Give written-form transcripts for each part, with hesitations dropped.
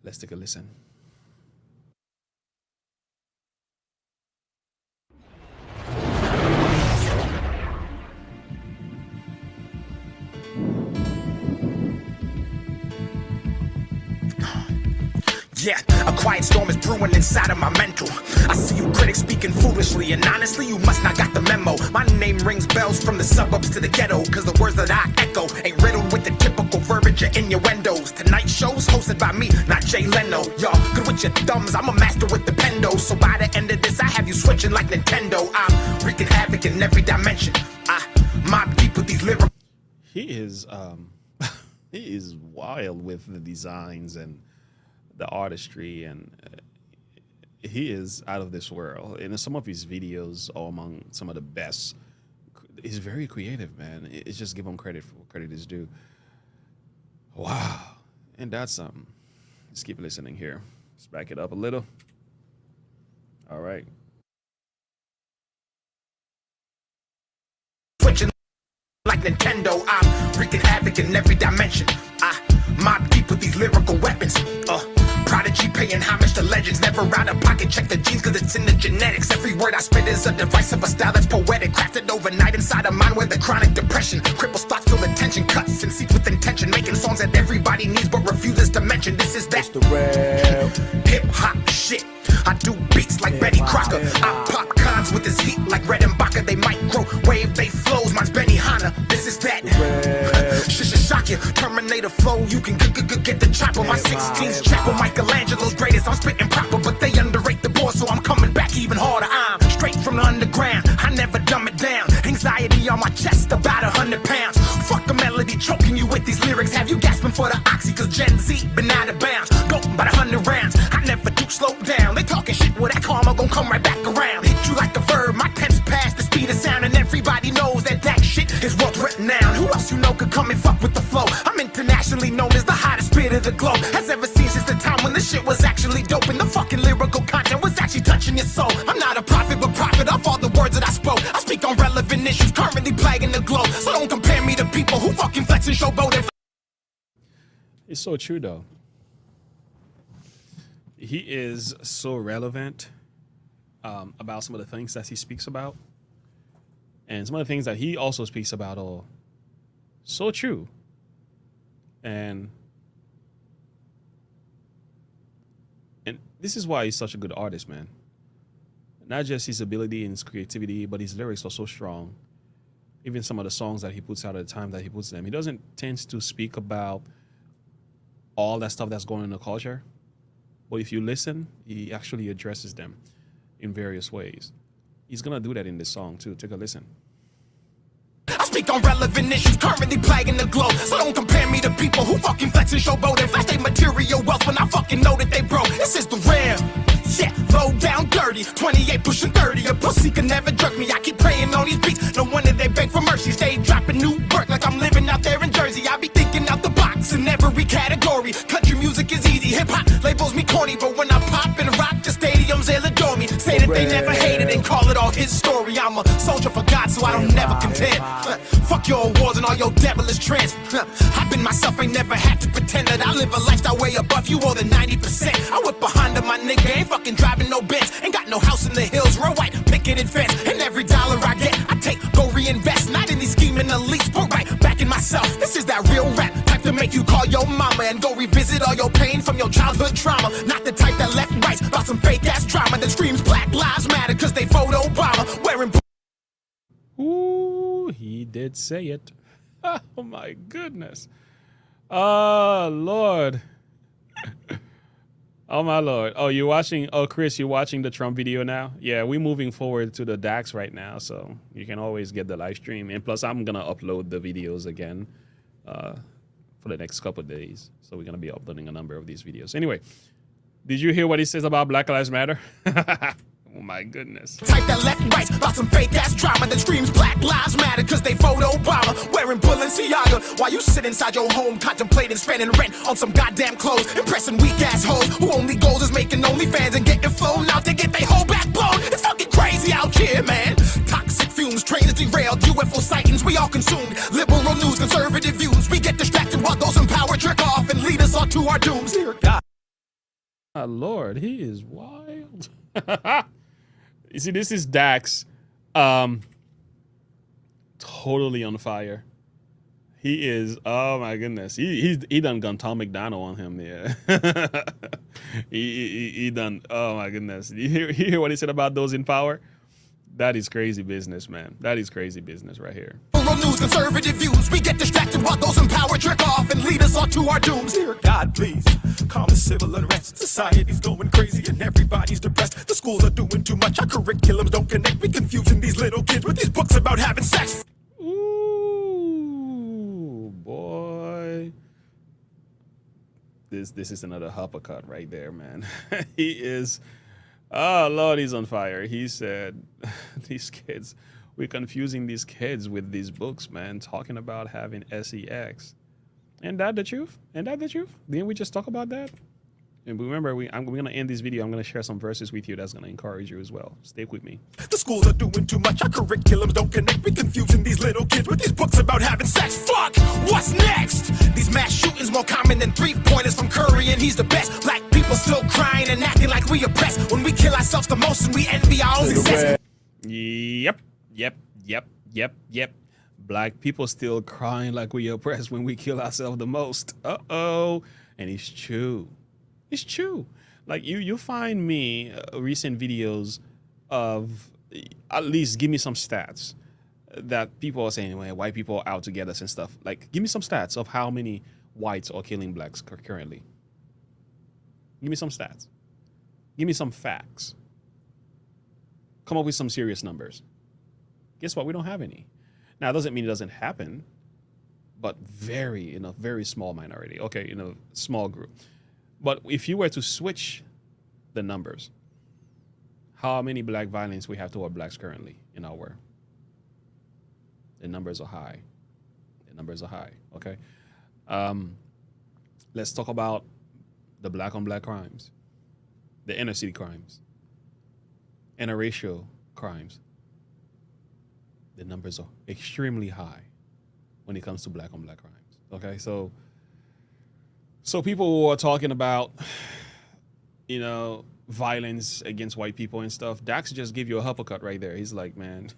Let's take a listen. Yeah, a quiet storm is brewing inside of my mental. I see you critics speaking foolishly, and honestly, you must not got the memo. My name rings bells from the suburbs to the ghetto, cause the words that I echo ain't riddled with the typical verbiage or innuendos. Tonight's show's hosted by me, not Jay Leno. Y'all good with your thumbs, I'm a master with the pendo. So by the end of this, I have you switching like Nintendo. I'm wreaking havoc in every dimension. I mob deep with these lyrics. He is he is wild with the designs and the artistry, and he is out of this world. And some of his videos are among some of the best. He's very creative, man. It's just give him credit for credit is due. Wow. And that's let's keep listening here. Let's back it up a little. All right. Switching like Nintendo, I'm wreaking havoc in every dimension. I mob deep with these lyrical weapons. Prodigy paying homage to legends, never out of pocket, check the genes cause it's in the genetics. Every word I spit is a device of a style that's poetic, crafted overnight inside a mind with a chronic depression. Cripples thoughts till the tension cuts and seats with intention, making songs that everybody needs but refuses to mention. This is that the real hip-hop shit. I do beats like Betty Crocker. I pop cons with this heat like Red and Baca. They microwave, they flows, mine's Benny Hanna. This is that shock you, Terminator flow. You can get the chopper. My 16's chapel, Michelangelo's greatest. I'm spitting proper, but they underrate the board, so I'm coming back even harder. I'm straight from the underground. I never dumb it down. Anxiety on my chest, about 100 pounds. Fuck a melody, choking you with these lyrics. Have you gasping for the oxy? Cause Gen Z been out of bounds. Go by 100 rounds. I never do slow down. They talking shit, well that karma gon' come right back around. Hit you like a verb. My temps pass the speed of sound, and everybody knows that shit is worth written down. Who else you know could come and fuck with the flow? I'm internationally known as the hottest spit of the globe. Has ever seen since the time when the shit was actually dope and the fucking lyrical content was actually touching your soul. I'm not a prophet, but profit off all the words that I spoke. I speak on relevant issues currently plaguing the globe. So don't compare me to people who fucking flex and showboat. It's so true though. He is so relevant about some of the things that he speaks about, and some of the things that he also speaks about are so true. And this is why he's such a good artist, man. Not just his ability and his creativity, but his lyrics are so strong. Even some of the songs that he puts out at the time that he puts them, he doesn't tend to speak about all that stuff that's going on in the culture. But if you listen, he actually addresses them in various ways. He's going to do that in this song, too. Take a listen. I speak on relevant issues currently plaguing the globe. So don't compare me to people who fucking flex and showboat and flash their material wealth when I fucking know that they broke. This is the real. Yeah, low down dirty, 28 pushing 30. A pussy can never jerk me. I keep praying on these beats. No wonder they beg for mercy. Stay dropping new work like I'm living out there in Jersey. I be thinking out the box in every category. Country music is easy. Hip hop labels me corny, but when I pop and rock, the stadiums they'll adore me. Say that they never hated and call it all his story. I'm a soldier for God, so I don't never contend. Fuck your awards and all your devilish trends. I've been myself, ain't never had to pretend that I live a lifestyle way above you more than 90%. I whip behind my nigga, ain't fucking driving no Benz. Ain't got no house in the hills, real white picketed fence. And every dollar I get, I take, go reinvest. Not in these scheming elites, put right back in myself. This is that real rap, type to make you call your mama and go revisit all your pain from your childhood trauma. Not the type that left rights about some fake ass drama that screams Black Lives Matter cause they vote Obama wearing. Ooh, he did say it. Oh my goodness. Oh Lord. Oh my Lord. Oh, you're watching. Oh, Chris, you're watching the Trump video now? Yeah, we're moving forward to the DAX right now, so you can always get the live stream. And plus, I'm going to upload the videos again for the next couple of days. So we're going to be uploading a number of these videos. Anyway, did you hear what he says about Black Lives Matter? Oh my goodness. Type that left right about some fake ass drama that screams Black Lives Matter cause they vote Obama wearing Balenciaga while you sit inside your home contemplating spending rent on some goddamn clothes, impressing weak ass hoes who only goals is making OnlyFans and getting flown out to get their whole back blown. It's fucking crazy out here, man. Toxic fumes, trains derailed, UFO sightings we all consumed, liberal news, conservative views. We get distracted while those in power trick off and lead us on to our dooms. Dear God. My Lord, he is wild. You see, this is Dax, um, totally on fire. He is. Oh my goodness. He done gone Tom McDonald on him. Yeah. he done. Oh my goodness. You hear what he said about those in power? That is crazy business, man. That is crazy business right here. Rural news, conservative views. We get distracted while those in power trick off and lead us on to our dooms. Dear God, please, calm the civil unrest. Society's going crazy and everybody's depressed. The schools are doing too much. Our curriculums don't connect. We confusing these little kids with these books about having sex. Ooh, boy. This is another uppercut right there, man. He is. Oh Lord, he's on fire. He said, "These kids, we're confusing these kids with these books, man. Talking about having sex, and that the truth? And that the truth? Didn't we just talk about that? And remember, I'm going to end this video. I'm going to share some verses with you that's going to encourage you as well. Stick with me. The schools are doing too much. Our curriculums don't connect. We confusing these little kids with these books about having sex. Fuck! What's next? These mass shootings more common than three-pointers from Curry, and he's the best. Black people still crying and acting like we oppressed when we kill ourselves the most and we envy our own success. Yep. Black people still crying like we oppressed when we kill ourselves the most. Uh-oh. And it's true. It's true. Like you find me recent videos of, at least give me some stats that people are saying, well, white people are out to get us and stuff. Like, give me some stats of how many whites are killing blacks currently. Give me some stats. Give me some facts. Come up with some serious numbers. Guess what? We don't have any. Now, it doesn't mean it doesn't happen, but in a very small minority. Okay, in a small group. But if you were to switch the numbers, how many black violence we have toward blacks currently in our world? The numbers are high. Okay. Let's talk about the black on black crimes, the inner city crimes, interracial crimes. The numbers are extremely high when it comes to black on black crimes. Okay, so people who are talking about, violence against white people and stuff, Dax just gave you a uppercut right there. He's like, man,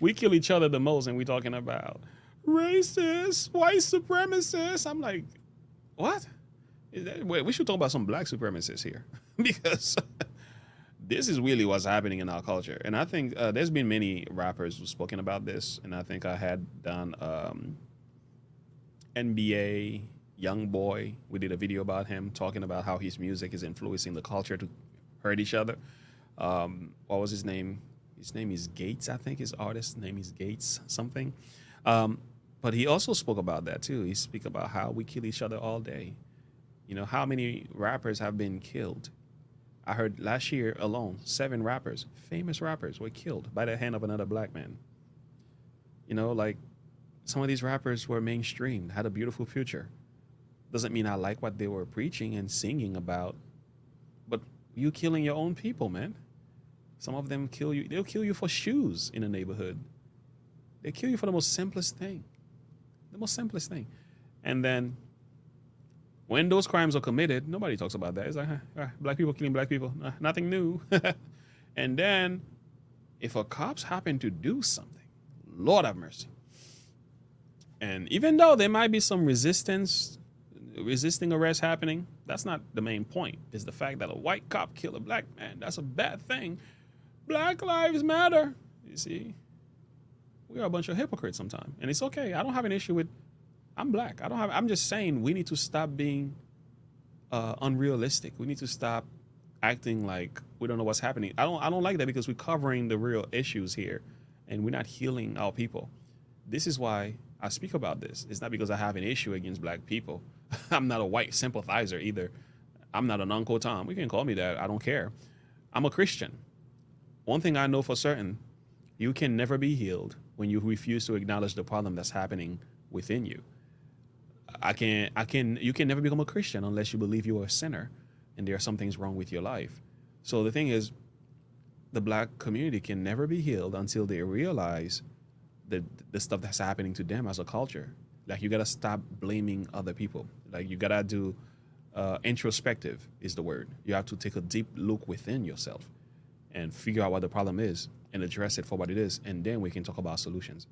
we kill each other the most, and we're talking about racist, white supremacists. I'm like, what? Wait, we should talk about some black supremacists here because this is really what's happening in our culture. And I think there's been many rappers who've spoken about this, and I think I had done NBA Young Boy. We did a video about him talking about how his music is influencing the culture to hurt each other. What was his name? His name is Gates, I think. His artist's name is Gates something. But he also spoke about that too. He spoke about how we kill each other all day. How many rappers have been killed? I heard last year alone, 7 rappers, famous rappers, were killed by the hand of another black man. Like some of these rappers were mainstreamed, had a beautiful future. Doesn't mean I like what they were preaching and singing about, but you killing your own people, man. Some of them kill you. They'll kill you for shoes in a neighborhood. They kill you for the most simplest thing. And then when those crimes are committed, nobody talks about that. It's like, black people killing black people, nothing new. And then if a cops happen to do something, Lord have mercy. And even though there might be some resisting arrest happening, that's not the main point. It's the fact that a white cop killed a black man. That's a bad thing. Black lives matter. You see, we are a bunch of hypocrites sometimes, and it's okay. I don't have an issue with. I'm black. I'm just saying we need to stop being unrealistic. We need to stop acting like we don't know what's happening. I don't like that because we're covering the real issues here, and we're not healing our people. This is why I speak about this. It's not because I have an issue against black people. I'm not a white sympathizer either. I'm not an Uncle Tom. You can call me that. I don't care. I'm a Christian. One thing I know for certain, you can never be healed when you refuse to acknowledge the problem that's happening within you. You can never become a Christian unless you believe you are a sinner and there are some things wrong with your life. So the thing is, the black community can never be healed until they realize the stuff that's happening to them as a culture. Like, you gotta stop blaming other people. Like, you gotta do Introspective is the word. You have to take a deep look within yourself and figure out what the problem is and address it for what it is, and then we can talk about solutions.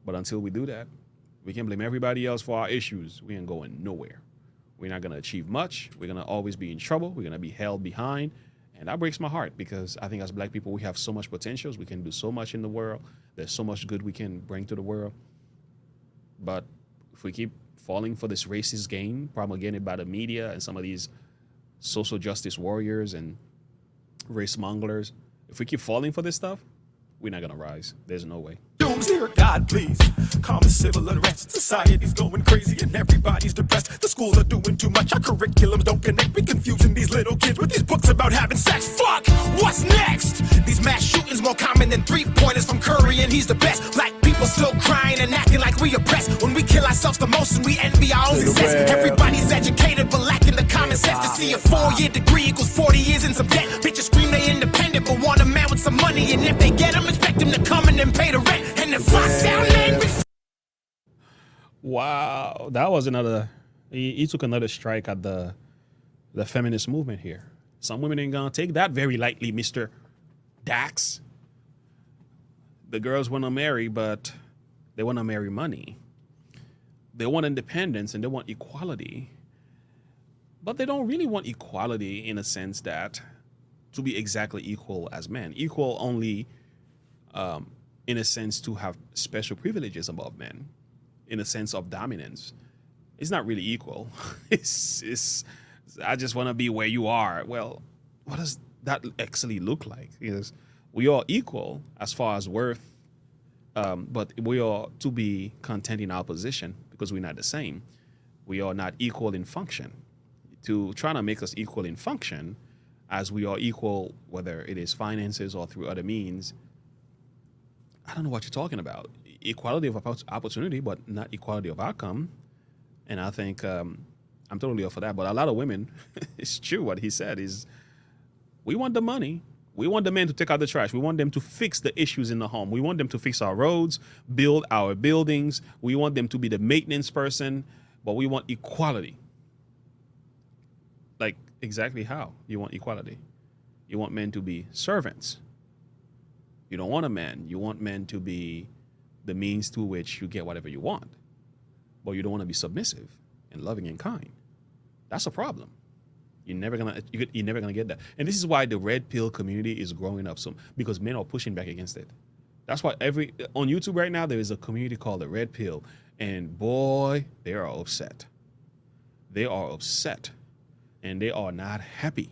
But until we do that, we can blame everybody else for our issues. We ain't going nowhere. We're not going to achieve much. We're going to always be in trouble. We're going to be held behind. And that breaks my heart because I think as Black people, we have so much potentials. We can do so much in the world. There's so much good we can bring to the world. But if we keep falling for this racist game promulgated by the media and some of these social justice warriors and race monglers, if we keep falling for this stuff, we're not going to rise. There's no way. Dear God, please, calm the civil unrest. Society's going crazy and everybody's depressed. The schools are doing too much. Our curriculums don't connect. We're confusing these little kids with these books about having sex. Fuck, what's next? These mass shootings more common than three-pointers from Curry, and he's the best. Black people still crying and acting like we oppressed. When we kill ourselves the most and we envy our own success. Everybody's educated but lacking the common sense to see a 4-year degree equals 40 years in some debt. Bitches scream they independent but want a man with some money, and if they get them, expect them to come in and pay the rent. And if I sound angry, wow, that was another. He took another strike at the feminist movement here. Some women ain't gonna take that very lightly, Mr. Dax. The girls want to marry, but they want to marry money. They want independence and they want equality, but they don't really want equality in a sense that to be exactly equal as men. Equal only. In a sense to have special privileges above men, in a sense of dominance. It's not really equal. It's I just want to be where you are. Well, what does that actually look like? Because we are equal as far as worth, but we are to be content in our position because we're not the same. We are not equal in function. To try to make us equal in function as we are equal, whether it is finances or through other means, I don't know what you're talking about. Equality of opportunity, but not equality of outcome. And I think I'm totally up for that. But a lot of women, it's true what he said is, we want the money. We want the men to take out the trash. We want them to fix the issues in the home. We want them to fix our roads, build our buildings. We want them to be the maintenance person, but we want equality. Like, exactly how you want equality? You want men to be servants. You don't want a man. You want men to be the means to which you get whatever you want. But you don't want to be submissive and loving and kind. That's a problem. You're never gonna get that. And this is why the red pill community is growing up so, because men are pushing back against it. That's why on YouTube right now there is a community called the red pill, and boy, they are upset. They are upset, and they are not happy.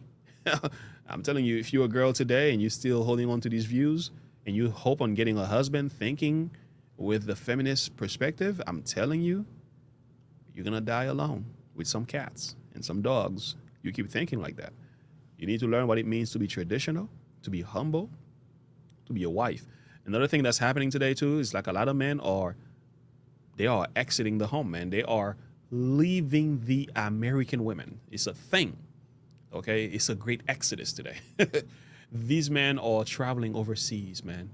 I'm telling you, if you're a girl today and you're still holding on to these views, and you hope on getting a husband thinking with the feminist perspective, I'm telling you, you're going to die alone with some cats and some dogs. You keep thinking like that. You need to learn what it means to be traditional, to be humble, to be a wife. Another thing that's happening today, too, is like a lot of men are exiting the home, man. They are leaving the American women. It's a thing, okay? It's a great exodus today. These men are traveling overseas, man.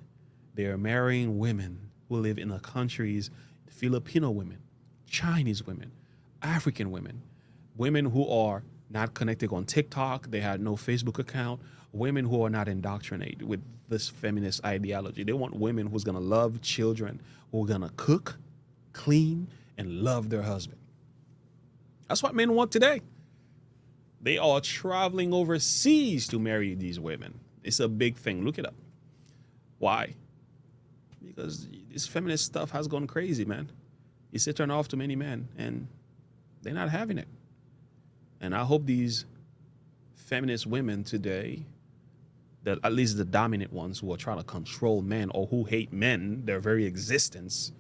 They are marrying women who live in the countries, Filipino women, Chinese women, African women, women who are not connected on TikTok. They have no Facebook account. Women who are not indoctrinated with this feminist ideology. They want women who's going to love children, who are going to cook, clean, and love their husband. That's what men want today. They are traveling overseas to marry these women. It's a big thing. Look it up. Why? Because this feminist stuff has gone crazy, man. It's a turn off to many men, and they're not having it. And I hope these feminist women today, that at least the dominant ones who are trying to control men or who hate men, their very existence,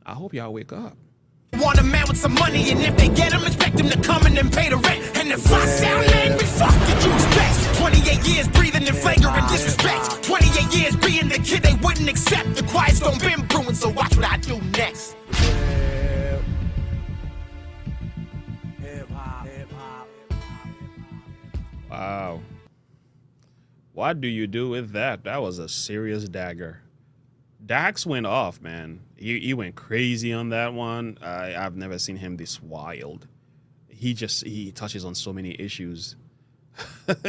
I hope y'all wake up. want a man with some money, and if they get him, expect him to come in and pay the rent. And if I sound angry, fuck did you expect? 28 years breathing in flagrant disrespect. 28 years being the kid they wouldn't accept. The quiet storm been brewing, so watch what I do next. Wow. What do you do with that? That was a serious dagger. Dax went off, man. He went crazy on that one. I've never seen him this wild. he touches on so many issues.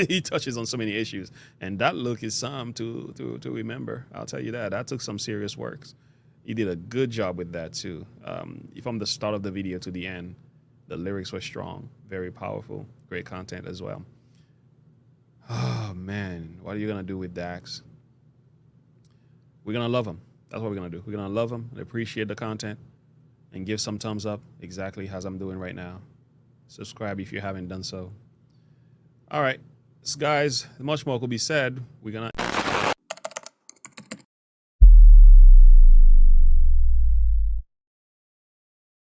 He touches on so many issues, and that look is some to remember. I'll tell you that. That took some serious work. He did a good job with that too. From the start of the video to the end, the lyrics were strong, very powerful, great content as well. Oh man, what are you gonna do with Dax? We're gonna love him. That's what we're gonna do. We're gonna love him and appreciate the content and give some thumbs up, exactly as I'm doing right now. Subscribe if you haven't done so. All right, guys, much more could be said. We're gonna